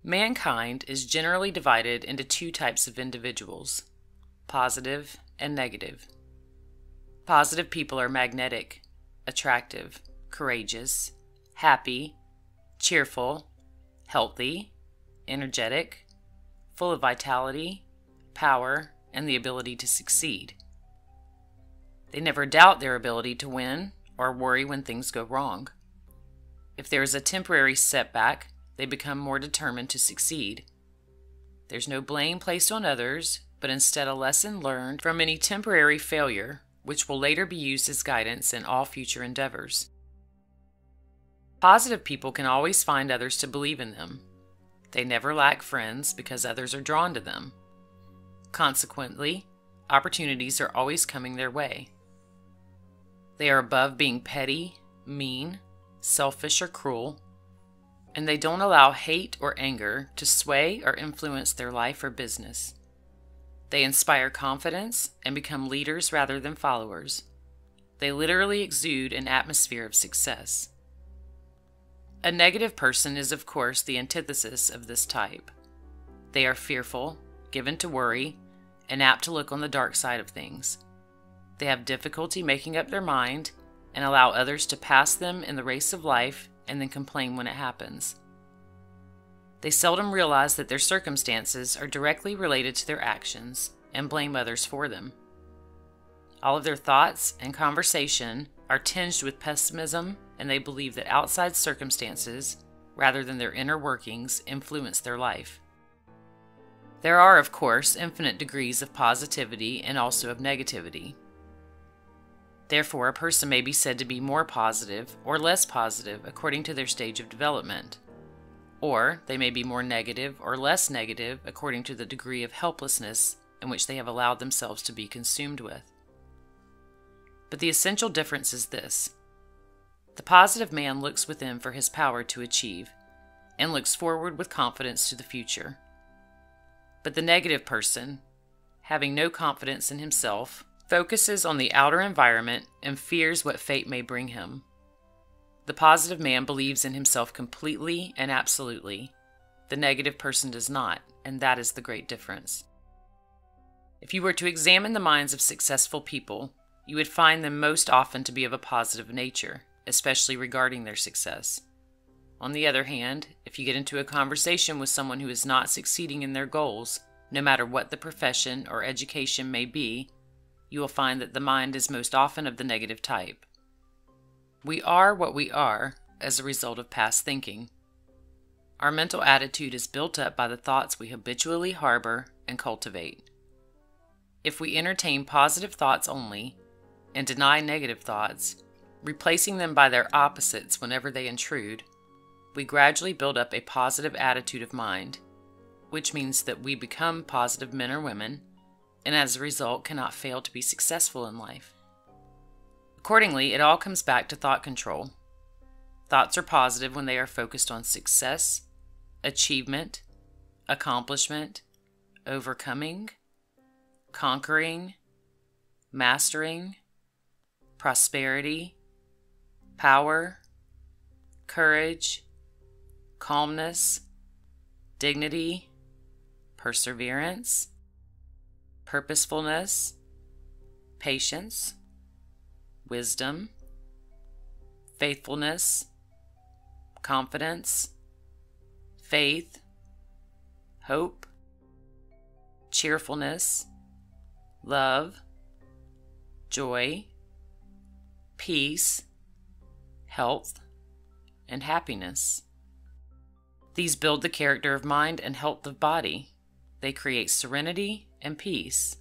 Mankind is generally divided into two types of individuals, positive and negative. Positive people are magnetic, attractive, courageous, happy, cheerful, healthy, energetic, full of vitality, power, and the ability to succeed. They never doubt their ability to win or worry when things go wrong. If there is a temporary setback, they become more determined to succeed. There's no blame placed on others, but instead a lesson learned from any temporary failure, which will later be used as guidance in all future endeavors. Positive people can always find others to believe in them. They never lack friends because others are drawn to them. Consequently, opportunities are always coming their way. They are above being petty, mean, selfish, or cruel, and they don't allow hate or anger to sway or influence their life or business. They inspire confidence and become leaders rather than followers. They literally exude an atmosphere of success. A negative person is, of course, the antithesis of this type. They are fearful, given to worry, and apt to look on the dark side of things. They have difficulty making up their mind and allow others to pass them in the race of life and then complain when it happens. They seldom realize that their circumstances are directly related to their actions and blame others for them. All of their thoughts and conversation are tinged with pessimism, and they believe that outside circumstances, rather than their inner workings, influence their life. There are, of course, infinite degrees of positivity and also of negativity. Therefore, a person may be said to be more positive or less positive according to their stage of development. Or they may be more negative or less negative according to the degree of helplessness in which they have allowed themselves to be consumed with. But the essential difference is this. The positive man looks within for his power to achieve and looks forward with confidence to the future. But the negative person, having no confidence in himself, focuses on the outer environment and fears what fate may bring him. The positive man believes in himself completely and absolutely. The negative person does not, and that is the great difference. If you were to examine the minds of successful people, you would find them most often to be of a positive nature, especially regarding their success. On the other hand, if you get into a conversation with someone who is not succeeding in their goals, no matter what the profession or education may be, you will find that the mind is most often of the negative type. We are what we are as a result of past thinking. Our mental attitude is built up by the thoughts we habitually harbor and cultivate. If we entertain positive thoughts only and deny negative thoughts, replacing them by their opposites whenever they intrude, we gradually build up a positive attitude of mind, which means that we become positive men or women, and as a result cannot fail to be successful in life. Accordingly, it all comes back to thought control. Thoughts are positive when they are focused on success, achievement, accomplishment, overcoming, conquering, mastering, prosperity, power, courage, calmness, dignity, perseverance, purposefulness, patience, wisdom, faithfulness, confidence, faith, hope, cheerfulness, love, joy, peace, health, and happiness. These build the character of mind and health of body. They create serenity and peace.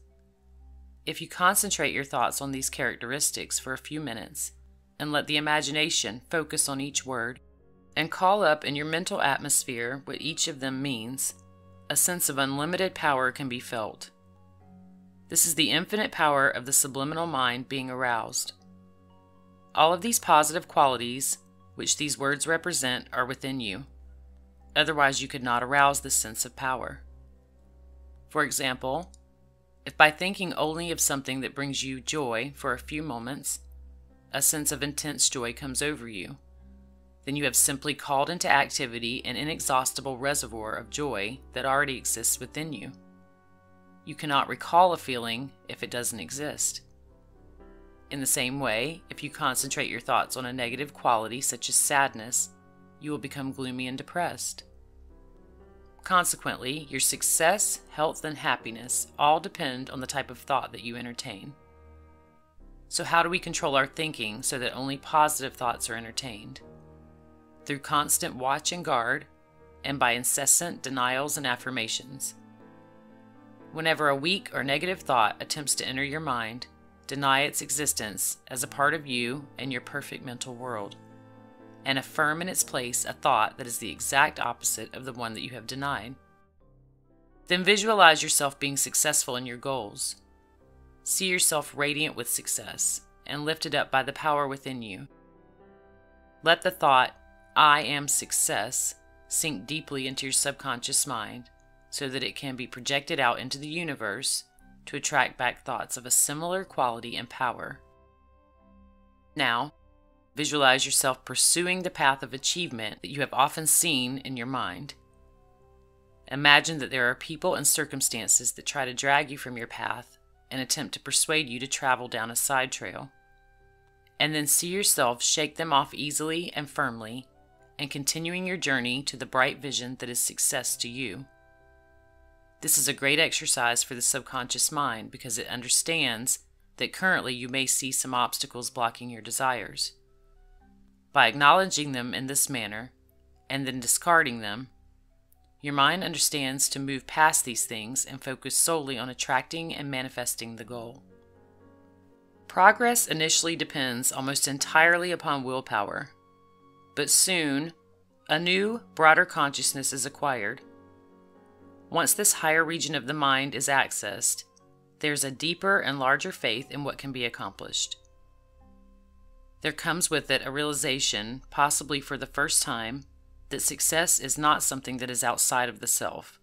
If you concentrate your thoughts on these characteristics for a few minutes and let the imagination focus on each word and call up in your mental atmosphere what each of them means, a sense of unlimited power can be felt. This is the infinite power of the subliminal mind being aroused. All of these positive qualities, which these words represent, are within you. Otherwise, you could not arouse this sense of power. For example, if by thinking only of something that brings you joy for a few moments, a sense of intense joy comes over you, then you have simply called into activity an inexhaustible reservoir of joy that already exists within you. You cannot recall a feeling if it doesn't exist. In the same way, if you concentrate your thoughts on a negative quality such as sadness, you will become gloomy and depressed. Consequently, your success, health, and happiness all depend on the type of thought that you entertain. So how do we control our thinking so that only positive thoughts are entertained? Through constant watch and guard, and by incessant denials and affirmations. Whenever a weak or negative thought attempts to enter your mind, deny its existence as a part of you and your perfect mental world, and affirm in its place a thought that is the exact opposite of the one that you have denied. Then visualize yourself being successful in your goals. See yourself radiant with success and lifted up by the power within you. Let the thought, "I am success," sink deeply into your subconscious mind so that it can be projected out into the universe to attract back thoughts of a similar quality and power. Now, visualize yourself pursuing the path of achievement that you have often seen in your mind. Imagine that there are people and circumstances that try to drag you from your path and attempt to persuade you to travel down a side trail. And then see yourself shake them off easily and firmly, and continuing your journey to the bright vision that is success to you. This is a great exercise for the subconscious mind because it understands that currently you may see some obstacles blocking your desires. By acknowledging them in this manner, and then discarding them, your mind understands to move past these things and focus solely on attracting and manifesting the goal. Progress initially depends almost entirely upon willpower, but soon a new, broader consciousness is acquired. Once this higher region of the mind is accessed, there's a deeper and larger faith in what can be accomplished. There comes with it a realization, possibly for the first time, that success is not something that is outside of the self.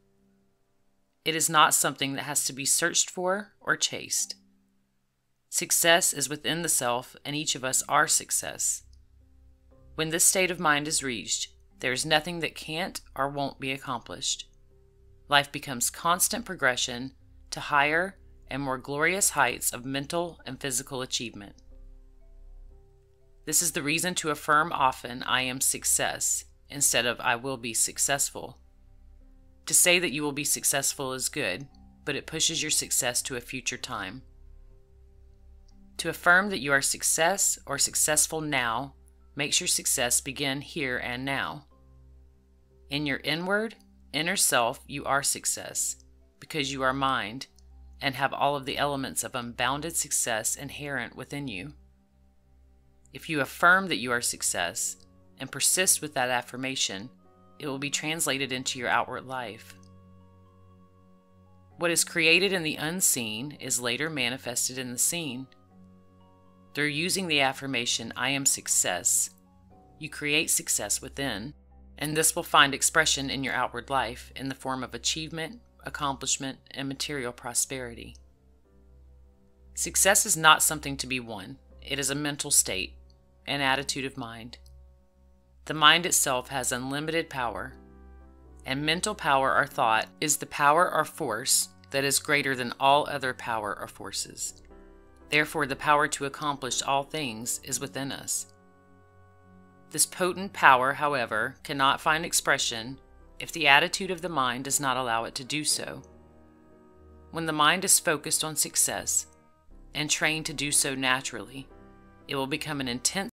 It is not something that has to be searched for or chased. Success is within the self, and each of us are success. When this state of mind is reached, there is nothing that can't or won't be accomplished. Life becomes constant progression to higher and more glorious heights of mental and physical achievement. This is the reason to affirm often, "I am success," instead of "I will be successful." To say that you will be successful is good, but it pushes your success to a future time. To affirm that you are success or successful now makes your success begin here and now. In your inner self, you are success because you are mind and have all of the elements of unbounded success inherent within you. If you affirm that you are success and persist with that affirmation, it will be translated into your outward life. What is created in the unseen is later manifested in the seen. Through using the affirmation, "I am success," you create success within, and this will find expression in your outward life in the form of achievement, accomplishment, and material prosperity. Success is not something to be won. It is a mental state, an attitude of mind. The mind itself has unlimited power, and mental power or thought is the power or force that is greater than all other power or forces. Therefore, the power to accomplish all things is within us. This potent power, however, cannot find expression if the attitude of the mind does not allow it to do so. When the mind is focused on success and trained to do so naturally, it will become an intense